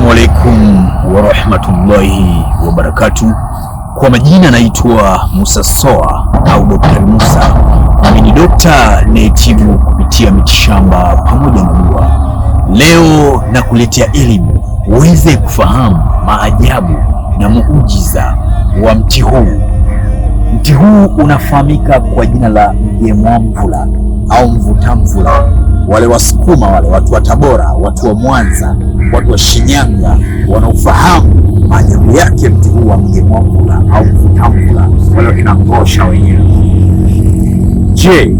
Assalamu alaikum warahmatullahi wabarakatuh. Kwa majina naitwa Musa Soa au Dr. Musa. Mimi ni dokta nayetibu kupitia mitishamba pamoja na dua. Leo nakuletea elimu uweze kufahamu maajabu na muujiza wa mti huu. Mti huu unafahamika kwa jina la mgemwamvula au mvutamvula. Wale Wasukuma, wale watu wa Tabora, watu wa Mwanza, watu wa Shinyanga wanaofahamu maajabu yake mti huu wa mgemwamvula au mvutamvula, wale kina Ngosha wenyewe. Je,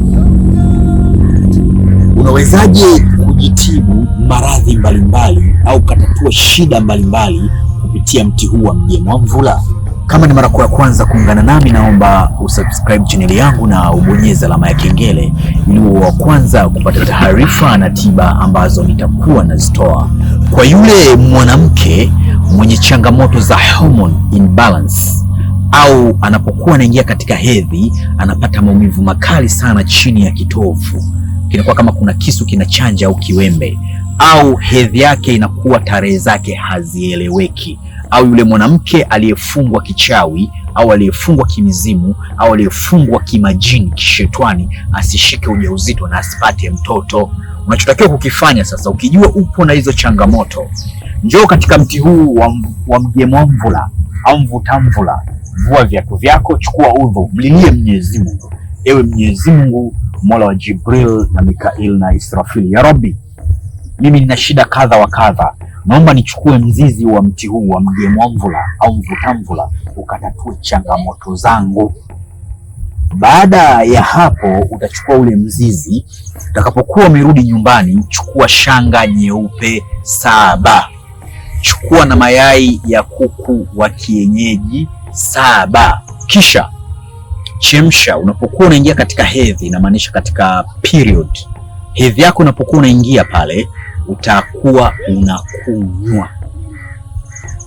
unawezaje kujitibu maradhi mbalimbali au katatua shida mbalimbali kupitia mti huu wa mgemwamvula? Kama ni mara ya kwanza kuungana nami, naomba usubscribe channel yangu na ubonyeze alama ya kengele ili uwe wa kwanza kupata taarifa na tiba ambazo nitakuwa nazitoa. Kwa yule mwanamke mwenye changamoto za hormone imbalance au anapokuwa anaingia katika hedhi anapata maumivu makali sana chini ya kitovu, kinakuwa kama kuna kisu kinachanja au kiwembe, au hedhi yake inakuwa tarehe zake hazieleweki, au yule mwanamke aliyefungwa kichawi au aliyefungwa kimizimu au aliyefungwa kimajini kishetwani asishike ujauzito na asipate mtoto. Unachotakiwa kukifanya sasa, ukijua upo na hizo changamoto, njoo katika mti huu wa mgemwamvula au mvutamvula. Vua viatu vyako, chukua udhu, mlilie Mwenyezi Mungu. Ewe Mwenyezi Mungu, Mola wa Jibril na Mikail na Israfili, ya Rabbi, mimi nina shida kadha wa kadha, naomba nichukue mzizi wa mti huu wa mgemwamvula au mvutamvula ukatatue changamoto zangu. Baada ya hapo utachukua ule mzizi, utakapokuwa umerudi nyumbani, chukua shanga nyeupe 7, chukua na mayai ya kuku wa kienyeji 7, kisha chemsha. Unapokuwa unaingia katika hedhi, inamaanisha katika period, hedhi yako unapokuwa unaingia pale, utakuwa unakunywa.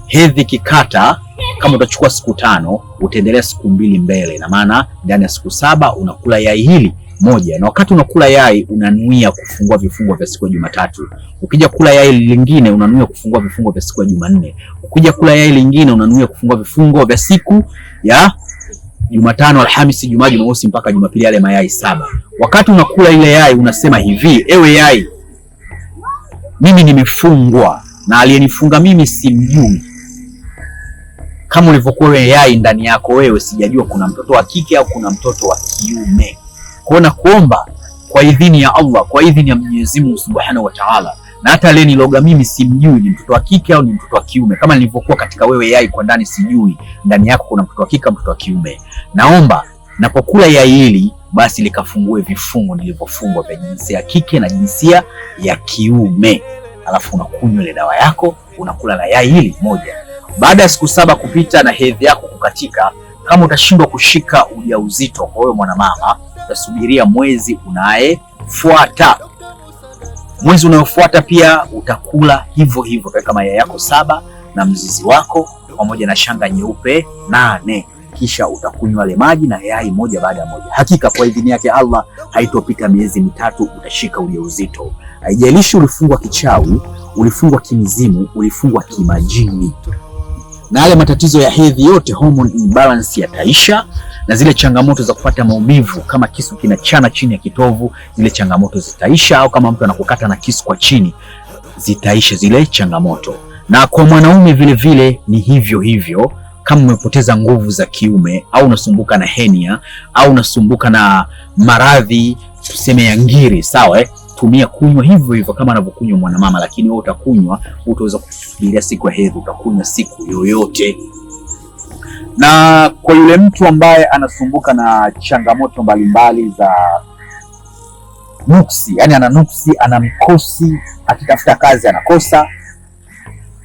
Hedhi kikata, kama utachukua siku 5, utaendelea siku 2 mbele, na maana ndani ya siku 7 unakula yai hili moja, na wakati unakula yai unanuia kufungua vifungo vya siku ya Jumatatu. Ukija kula yai lingine unanuia kufungua vifungo vya siku ya Jumanne. Ukija kula yai lingine unanuia kufungua vifungo vya siku ya Jumatano, Alhamisi, Ijumaa, Jumamosi mpaka Jumapili, yale mayai 7. Wakati unakula ile yai unasema hivi: ewe yai, mimi nimefungwa na aliyenifunga mimi simjui, kama ulivyokuwa wewe yai ndani yako wewe sijajua kuna mtoto wa kike au kuna mtoto wa kiume. Kwa na kuomba kwa idhini ya Allah, kwa idhini ya Mwenyezi Mungu Subhanahu wa Ta'ala, na hata aliyeniloga mimi simjui ni mtoto wa kike au ni mtoto wa kiume, kama nilivyokuwa katika wewe yai kwa ndani sijui ndani yako kuna mtoto wa kike au mtoto wa kiume. Naomba napokula yai hili basi likafungue vifungo nilivyofungwa vya jinsia ya kike na jinsia ya kiume. Alafu unakunywa ile dawa yako, unakula na yai hili moja. Baada ya siku 7 kupita na hedhi yako kukatika, kama utashindwa kushika ujauzito kwa wewe mwanamama, utasubiria mwezi unayefuata. Mwezi unaofuata pia utakula hivyo hivyo, kaweka mayai yako 7 na mzizi wako pamoja na shanga nyeupe 8, kisha utakunywa ile maji na yai moja baada ya moja. Hakika kwa idhini yake Allah haitopita miezi 3 utashika ujauzito. Haijalishi ulifungwa kichawi, ulifungwa kimizimu, ulifungwa kimajini, na yale matatizo ya hedhi yote, hormone imbalance, yataisha, na zile changamoto za kupata maumivu kama kisu kinachana chini ya kitovu, zile changamoto zitaisha, au kama mtu anakukata na kisu kwa chini, zitaisha zile changamoto. Na kwa mwanaume vile vile ni hivyo hivyo. Kama umepoteza nguvu za kiume au unasumbuka na hernia au unasumbuka na maradhi tuseme ya ngiri, sawa, tumia kunywa hivyo hivyo kama anavyokunywa mwanamama, lakini wewe utakunywa, utaweza kusubiria siku ya hedhi, utakunywa siku yoyote. Na kwa yule mtu ambaye anasumbuka na changamoto mbalimbali za nuksi, yani ana nuksi, ana mkosi, akitafuta kazi anakosa,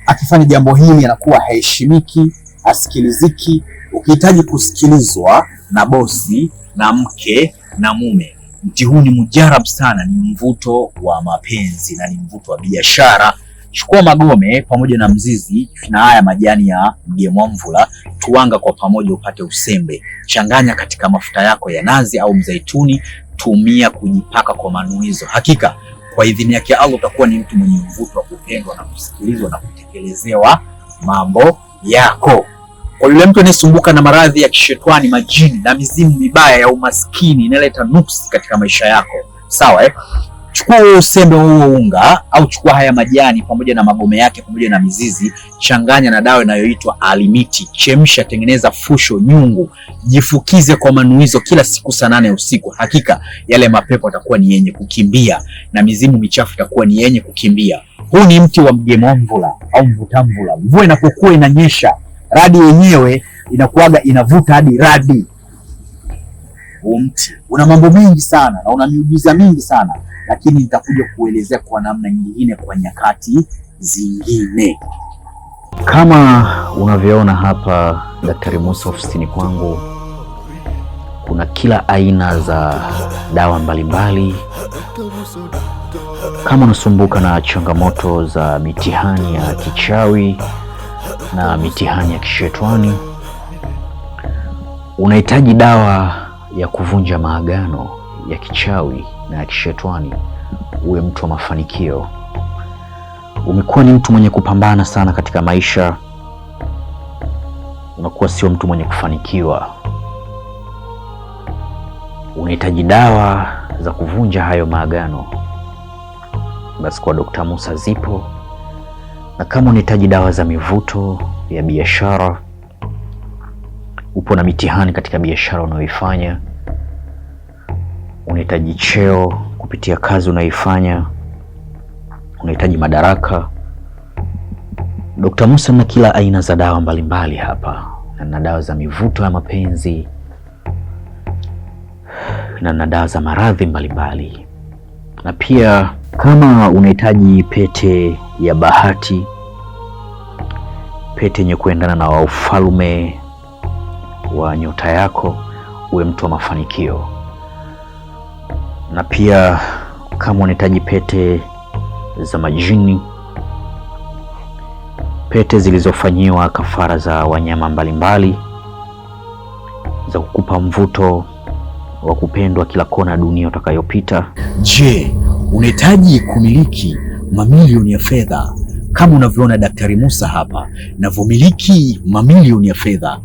akifanya jambo hili anakuwa haheshimiki, asikiliziki, ukihitaji kusikilizwa na bosi na mke na mume, mti huu ni mujarab sana, ni mvuto wa mapenzi na ni mvuto wa biashara. Chukua magome pamoja na mzizi na haya majani ya mgemwamvula, tuanga kwa pamoja upate usembe. Changanya katika mafuta yako ya nazi au mzaituni, tumia kujipaka kwa manuizo. Hakika kwa idhini yake Allah utakuwa ni mtu mwenye mvuto wa kupendwa na kusikilizwa na kutekelezewa mambo yako. Kwa yule mtu anayesumbuka na maradhi ya kishetani, majini na mizimu mibaya ya umaskini inaleta nuksi katika maisha yako, sawa Chukua huo usembe huo unga au chukua haya majani pamoja na magome yake pamoja na mizizi, changanya na dawa inayoitwa alimiti, chemsha, tengeneza fusho, nyungu, jifukize kwa manuizo kila siku saa 8 usiku. Hakika yale mapepo yatakuwa ni yenye kukimbia na mizimu michafu itakuwa ni yenye kukimbia. Huu ni mti wa mgemamvula au mvutamvula. Mvua inapokuwa inanyesha, radi yenyewe inakuaga inavuta hadi radi. Huu mti una mambo mengi sana na una miujiza mingi sana, lakini nitakuja kuelezea kwa namna nyingine kwa nyakati zingine. Kama unavyoona hapa Daktari Musa ofisini kwangu, kuna kila aina za dawa mbalimbali. Kama unasumbuka na changamoto za mitihani ya kichawi na mitihani ya kishetani, unahitaji dawa ya kuvunja maagano ya kichawi na ya kishetani, uwe mtu wa mafanikio. Umekuwa ni mtu mwenye kupambana sana katika maisha, unakuwa sio mtu mwenye kufanikiwa, unahitaji dawa za kuvunja hayo maagano, basi kwa Dr. Musa zipo. Na kama unahitaji dawa za mivuto ya biashara, upo na mitihani katika biashara unayoifanya, unahitaji cheo kupitia kazi unayoifanya, unahitaji madaraka, Dr. Musa na kila aina za dawa mbalimbali hapa. Na dawa za mivuto ya mapenzi na dawa za maradhi mbalimbali. Na pia kama unahitaji pete ya bahati, pete yenye kuendana na ufalme wa nyota yako, uwe mtu wa mafanikio. Na pia kama unahitaji pete za majini, pete zilizofanyiwa kafara za wanyama mbalimbali za kukupa mvuto wa kupendwa kila kona dunia utakayopita. Je, unahitaji kumiliki mamilioni ya fedha kama unavyoona Daktari Musa hapa navyomiliki mamilioni ya fedha?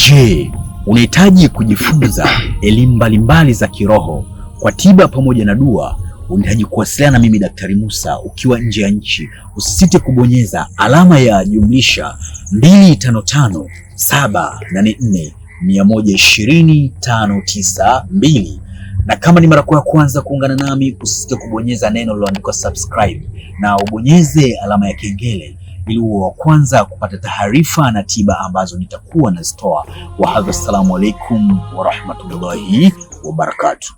Je, unahitaji kujifunza elimu mbalimbali za kiroho kwa tiba pamoja na dua? Unahitaji kuwasiliana na mimi Daktari Musa ukiwa nje ya nchi, usisite kubonyeza alama ya jumlisha 255 784 120 592. Na kama ni mara ya kwanza kuungana nami, usisite kubonyeza neno lililoandikwa subscribe na ubonyeze alama ya kengele ili uwe wa kwanza kupata taarifa na tiba ambazo nitakuwa nazitoa. Wa hadha, assalamu alaikum wa rahmatullahi wa barakatuh.